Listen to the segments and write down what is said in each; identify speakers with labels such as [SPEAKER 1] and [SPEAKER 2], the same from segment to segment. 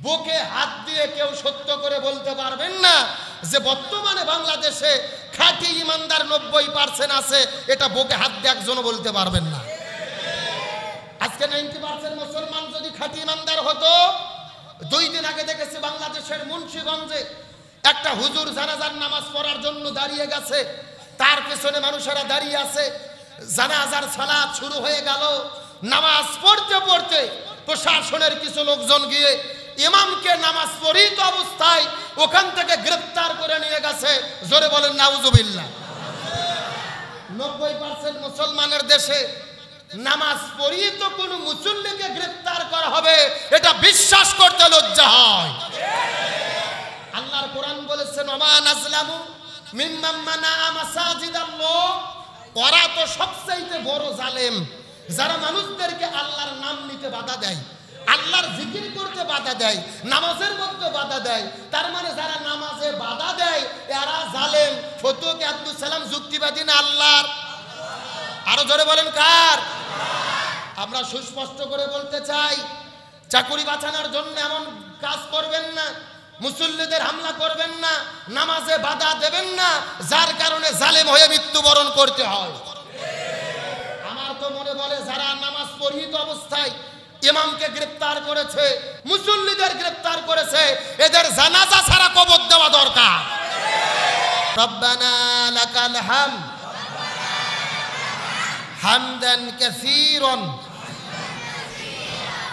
[SPEAKER 1] বুকে হাত দিয়ে কেউ সত্য করে বলতে পারবেন না যে বর্তমানে বাংলাদেশে খাঁটি ইমানদার 90% আছে, এটা বুকে হাত দিয়ে একজনও বলতে পারবেন না। আজকে 90% মুসলমান যদি খাঁটি ইমানদার হতো, 2 দিন আগে দেখেছি বাংলাদেশের মুন্সিগঞ্জে একটা হুজুর জানাজার নামাজ পড়ার জন্য দাঁড়িয়ে গেছে, তার পেছনে মানুষেরা দাঁড়িয়ে আছে। জানাজার সালাত শুরু হয়ে গেল, নামাজ পড়তে পড়তে প্রশাসনের কিছু লোকজন গিয়ে ইমামকে নামাজ পড়িত অবস্থায় ওখান থেকে গ্রেফতার করে নিয়ে গেছে। জোরে বলেন নাউজুবিল্লাহ। 90% মুসলমানের দেশে নামাজ পড়িয়ে তো কোনো মুসল্লিকে গ্রেফতার করা হবে, এটা বিশ্বাস করতে লজ্জা হয়। আল্লাহর কোরআন বলেছেন ওমা নাজলামু মিম্মান মানাআ মাসাজিদাল্লাহ, ওরা তো সবচেয়ে বড় জালেম যারা মানুষদেরকে আল্লাহর নাম নিতে বাধা দেয়, আল্লাহর জিকির করতে বাধা দেয়, নামাজের মধ্যে বাধা দেয়। তার মানে যারা নামাজে বাধা দেয় এরা জালেম। ফতুক আব্দুল সালাম যুক্তিবাদী না আল্লাহর? আরো জোরে বলেন কার? আমরা সুস্পষ্ট করে বলতে চাই, চাকুরি বাঁচানোর জন্য এমন কাজ করবেন না, মুসল্লিদের হামলা করবেন না, নামাজে বাধা দেবেন না যার কারণে জালেম হয়ে মৃত্যুবরণ করতে হয়। আমার তো মনে বলে যারা নামাজ পড়িত অবস্থায় ইমামকে গ্রেফতার করেছে, মুসল্লিদের গ্রেফতার করেছে, এদের জানাজা ছাড়া কবর দেওয়া দরকার। রব্বানা লাকাল হামদ হামদান কাসীরান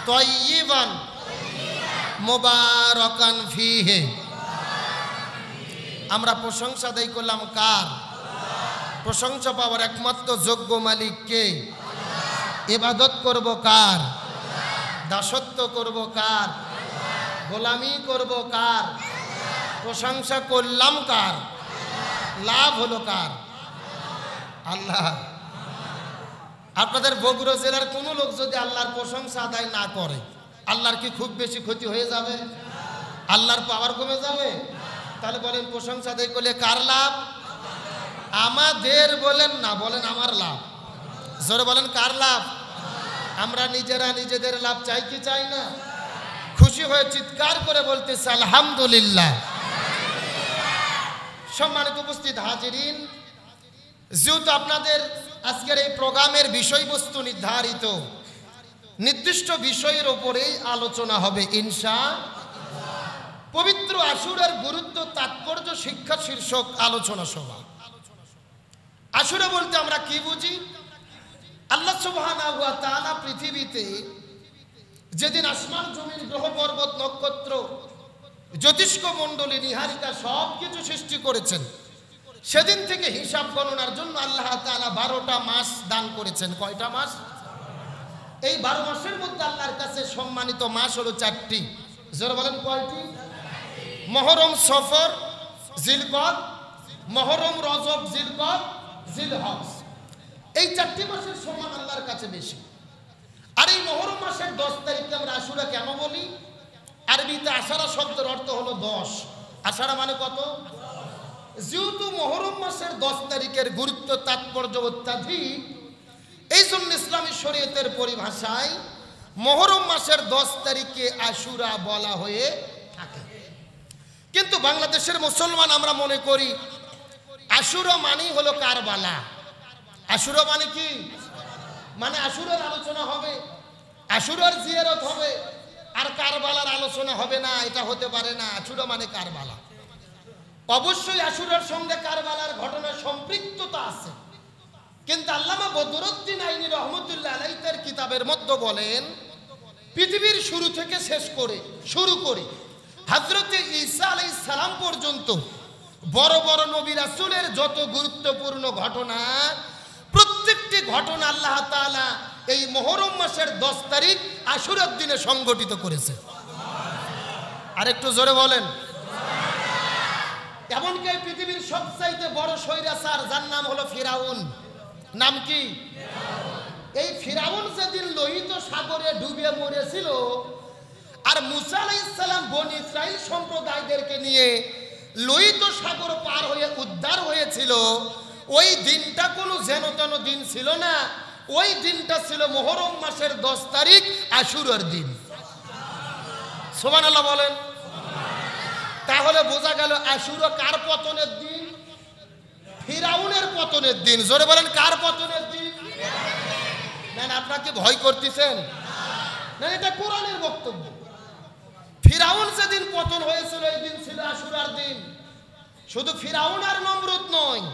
[SPEAKER 1] তাইয়িবান মুবারাকান ফীহি। আমরা প্রশংসা আদায় করলাম কার? প্রশংসা পাওয়ার একমাত্র যোগ্য মালিক কে? ইবাদত করব কার? দাসত্ব করব কার? গোলামি করব কার? প্রশংসা করলাম কার? লাভ হলো কার? আল্লাহ। আপনাদের বগুড়া জেলার কোন লোক যদি আল্লাহর প্রশংসা আদায় না করে, আল্লাহর কি খুব বেশি ক্ষতি হয়ে যাবে? আল্লাহর পাওয়ার কমে যাবে? তাহলে বলেন প্রশংসা আদায় করলে কার লাভ? আমাদের বলেন না, বলেন আমার লাভ। জোরে বলেন কার লাভ? আমরা নিজেরা নিজেদের লাভ চাই কি চাই না? খুশি হয়ে চিৎকার করে বলতেছে আলহামদুলিল্লাহ। সম্মানিত উপস্থিত হাজিরিন, যেহেতু আপনাদের আজকের এই প্রোগ্রামের বিষয়বস্তু নির্ধারিত, নির্দিষ্ট বিষয়ের উপরেই আলোচনা হবে ইনশাআল্লাহ। পবিত্র আশুরার গুরুত্ব, তাৎপর্য, শিক্ষা শীর্ষক আলোচনা সভা। আশুরা বলতে আমরা কি বুঝি? আল্লাহ সুবহানাহু ওয়া তাআলা পৃথিবীতে যেদিন আসমান জমিন গ্রহ পর্বত নক্ষত্র জ্যোতিষ্ক মণ্ডলী নিহারিকা সব কিছু সৃষ্টি করেছেন, সেদিন থেকে হিসাব গণনার জন্য আল্লাহ তাআলা 12টা মাস দান করেছেন। কয়টা মাস? এই 12 মাসের মধ্যে আল্লাহর কাছে সম্মানিত মাস হলো 4টি। যারা বলেন কয়টি? মুহররম, সফর, জিলকদ, মুহররম, রজব, জিলকদ, জিলহজ। এই 4টি মাসের সম্মান আল্লাহর কাছে বেশি। আর এই মুহররম মাসের 10 তারিখকে আমরা আশুরা কেন বলি? আরবিতে আশারা শব্দের অর্থ হলো 10। আশারা মানে কত? যেহেতু মুহররম মাসের 10 তারিখের গুরুত্ব, তাৎপর্য অত্যাধিক, এই জন্য ইসলামী শরীয়তের পরিভাষায় মুহররম মাসের 10 তারিখে আশুরা বলা হয়ে থাকে। কিন্তু বাংলাদেশের মুসলমান আমরা মনে করি আশুরা মানেই হলো কারবালা। আশুরা মানে কি? মানে আশুরার আলোচনা হবে, আশুরার জিয়ারত হবে, আর কারবালার আলোচনা হবে না। এটা হতে পারে না। আশুরা মানে কারবালা। অবশ্যই আশুরার সঙ্গে কারবালার ঘটনার সম্পৃক্ততা আছে, কিন্তু আল্লামা বদরুদ্দিন আইনি রহমতুল্লাহ আলাইহি তার কিতাবের মধ্যে বলেন, পৃথিবীর শুরু থেকে শেষ করে শুরু করে হযরতে ঈসা আলাইহিস সালাম পর্যন্ত বড় বড় নবী রাসূলের যত গুরুত্বপূর্ণ ঘটনা, প্রত্যেকটি ঘটনা আল্লাহ তাআলা এই মুহররম মাসের 10 তারিখ আশুরার দিনে সংগঠিত করেছে। আর একটু জোরে বলেন। এমনকি পৃথিবীর সবচাইতে বড় স্বৈরাচার, যার নাম হলো ফিরাউন। নাম কি? এই ফিরাউন যেদিন লোহিত সাগরে ডুবে মরেছিল, আর মুসা আলাইহিস সালাম বনি ইসরাইল সম্প্রদায়দেরকে নিয়ে লোহিত সাগর পার হয়ে উদ্ধার হয়েছিল, ওই দিনটা কোনো যেন তেন দিন ছিল না। ওই দিনটা ছিল মুহররম মাসের 10 তারিখ আশুরার দিন। সুবহানাল্লাহ বলেন। তাহলে বোঝা গেল আশুরা কার পতনের দিন? ফিরাউনের পতনের দিন। জোরে বলেন কার পতনের দিন? না না, আপনাকে ভয় করতেছেন না, এটা কোরআনের বক্তব্য। ফিরাউন যেদিন পতন হয়েছিল এই দিন ছিল আশুরার দিন। শুধু ফিরাউন আর নমরুদ নয়,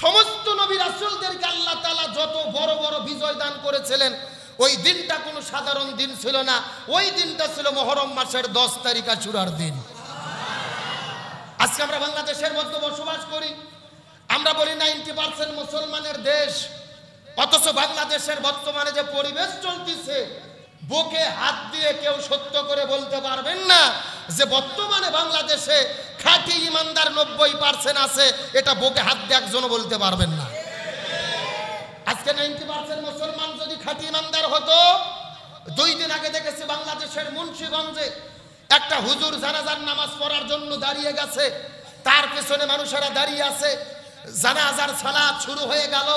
[SPEAKER 1] সমস্ত নবী রাসূলদেরকে আল্লাহ তাআলা যত বড় বড় বিজয় দান করেছিলেন, ওই দিনটা কোনো সাধারণ দিন ছিল না। ওই দিনটা ছিল মুহররম মাসের 10 তারিখ আশুরার দিন। আজকে আমরা বাংলাদেশের মধ্যে বসবাস করি, আমরা বলি 90% মুসলমানের দেশ, অথচ বাংলাদেশের বর্তমানে যে পরিবেশ চলতেছে, বুকে হাত দিয়ে কেউ সত্য করে বলতে পারবেন না যে বর্তমানে বাংলাদেশে খাঁটি ইমানদার 90% আছে। এটা বুকে হাত দিয়ে একজনও বলতে পারবেন না। আজকে 90% মুসলমান যদি খাঁটি ইমানদার হতো, 2 দিন আগে দেখেছি বাংলাদেশের মুন্সিগঞ্জে একটা হুজুর জানাজার নামাজ পড়ার জন্য দাঁড়িয়ে গেছে, তার পেছনে মানুষেরা দাঁড়িয়ে আছে। জানাজার সালাত শুরু হয়ে গেল,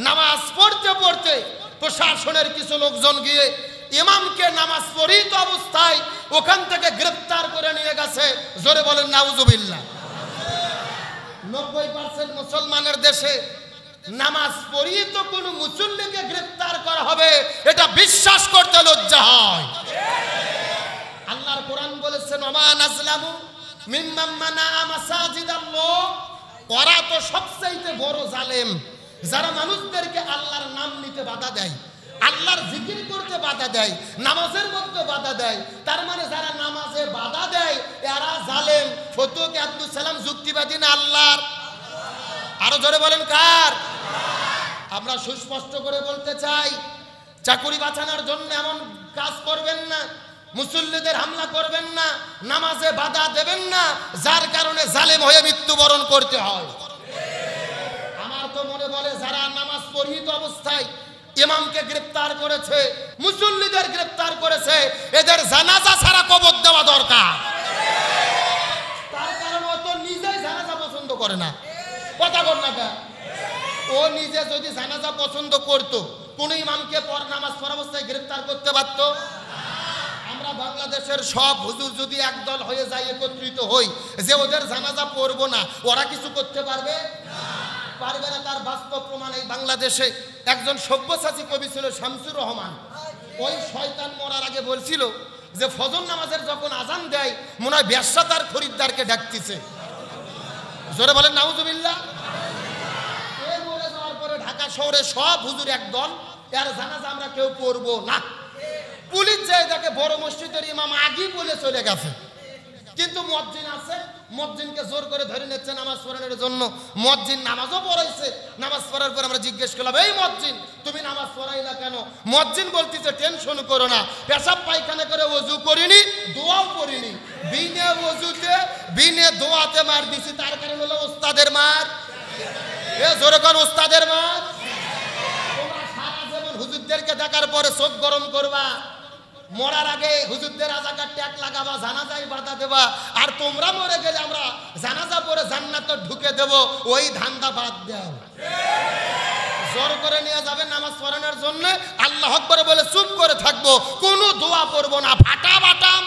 [SPEAKER 1] নামাজ পড়তে পড়তে প্রশাসনের কিছু লোকজন গিয়ে ইমামকে নামাজ পড়িত অবস্থায় ওখান থেকে গ্রেফতার করে নিয়ে গেছে। জোরে বলেন নাউজুবিল্লাহ। 90% মুসলমানের দেশে নামাজ পড়িয়ে তো কোনো মুসল্লিকে গ্রেফতার করা হবে, এটা বিশ্বাস করতে লজ্জা হয়। আল্লাহর কোরআন বলেছেন ওমা নাজলামু মিম্মান মানাআ মাসাজিদাল্লাহ, ওরা তো সবচেয়ে বড় জালেম যারা মানুষদেরকে আল্লাহর নাম নিতে বাধা দেয়, আল্লাহর জিকির করতে বাধা দেয়, নামাজের মধ্যে বাধা দেয়। তার মানে যারা নামাজে বাধা দেয় এরা জালেম। ফতুক আব্দুল সালাম যুক্তিবাদী না আল্লাহর? আরো জোরে বলেন কার? আমরা সুস্পষ্ট করে বলতে চাই, চাকুরি বাঁচানোর জন্য এমন কাজ করবেন না, মুসল্লিদের হামলা করবেন না, নামাজে বাধা দেবেন না যার কারণে জালেম হয়ে মৃত্যুবরণ করতে হয়। আমার তো মনে বলে যারা নামাজ পড়িত অবস্থায় ইমামকে গ্রেফতার করেছে, মুসল্লিদের গ্রেফতার করেছে, এদের জানাজা ছাড়া কবর দেওয়া দরকার। তার কারণ ও তো নিজেই জানাজা পছন্দ করে না। কথা বল না কা? ও নিজে যদি জানাজা পছন্দ করতো, কোন ইমামকে পর নামাজ পড়া অবস্থায় গ্রেফতার করতে পারতো? আমরা বাংলাদেশের সব হুজুর যদি একদল হয়ে যায়, একত্রিত হই যে ওদের জানাজা পড়বো না, ওরা কিছু করতে পারবে? পারবে না। তার বাস্তব প্রমাণ এই বাংলাদেশে একজন সব্যসাচী কবি ছিল শামসুর রহমান। ওই শয়তান মরার আগে বলছিল যে ফজর নামাজের যখন আজান দেয় মনে হয় ব্যবসা তার খরিদ্দারকে ডাকতেছে। জোরে বলেন নাউজুবিল্লাহ। এই মরে যাওয়ার পরে ঢাকা শহরে সব হুজুর একদল, এর জানাজা আমরা কেউ পড়বো না। পুলিশ যায় দেখে বড় মসজিদের ইমাম আগেই বলে চলে গেছে, কিন্তু মুয়াজ্জিন আছে, মুয়াজ্জিনকে জোর করে ধরে নিচ্ছে নামাজ পড়ানোর জন্য। মুয়াজ্জিন নামাজও পড়াইছে। নামাজ পড়ার পর আমরা জিজ্ঞেস করলাম, এই মুয়াজ্জিন তুমি নামাজ পড়াইলা কেন? মুয়াজ্জিন বলতেছে টেনশন করো না, পেশাব পায়খানা করে ওযু করিনি, দোয়াও করিনি, বিনা ওযুতে বিনা দোয়াতে মার দিছি। তার কারণ হলো ওস্তাদের মার। এ জোরে কোন ওস্তাদের মার? তোমরা সারা জীবন হুজুরদেরকে দেখার পরে চোখ গরম করবা, মরার আগে হুজুরদের রাজাকার ট্যাগ লাগাবা, জানাজায় বাধা দেবা, আর তোমরা মরে গেলে আমরা জানাজা পরে জান্নাতে ঢুকে দেব। ওই ধান্দা বাদ দাও। জোর করে নিয়ে যাবে নামাজ পড়ানোর জন্য, আল্লাহু আকবার বলে চুপ করে থাকবো, কোনো দোয়া পড়বো না, ফাটা বাটাম।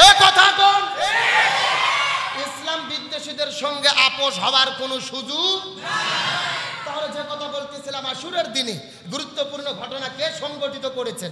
[SPEAKER 1] এ কথা কোন? ইসলাম বিদ্বেষীদের সঙ্গে আপোষ হওয়ার কোনো সুযোগ নাই। তাহলে যে কথা বলতেছিলাম, আশুরার দিনে গুরুত্বপূর্ণ ঘটনা কে সংগঠিত করেছেন?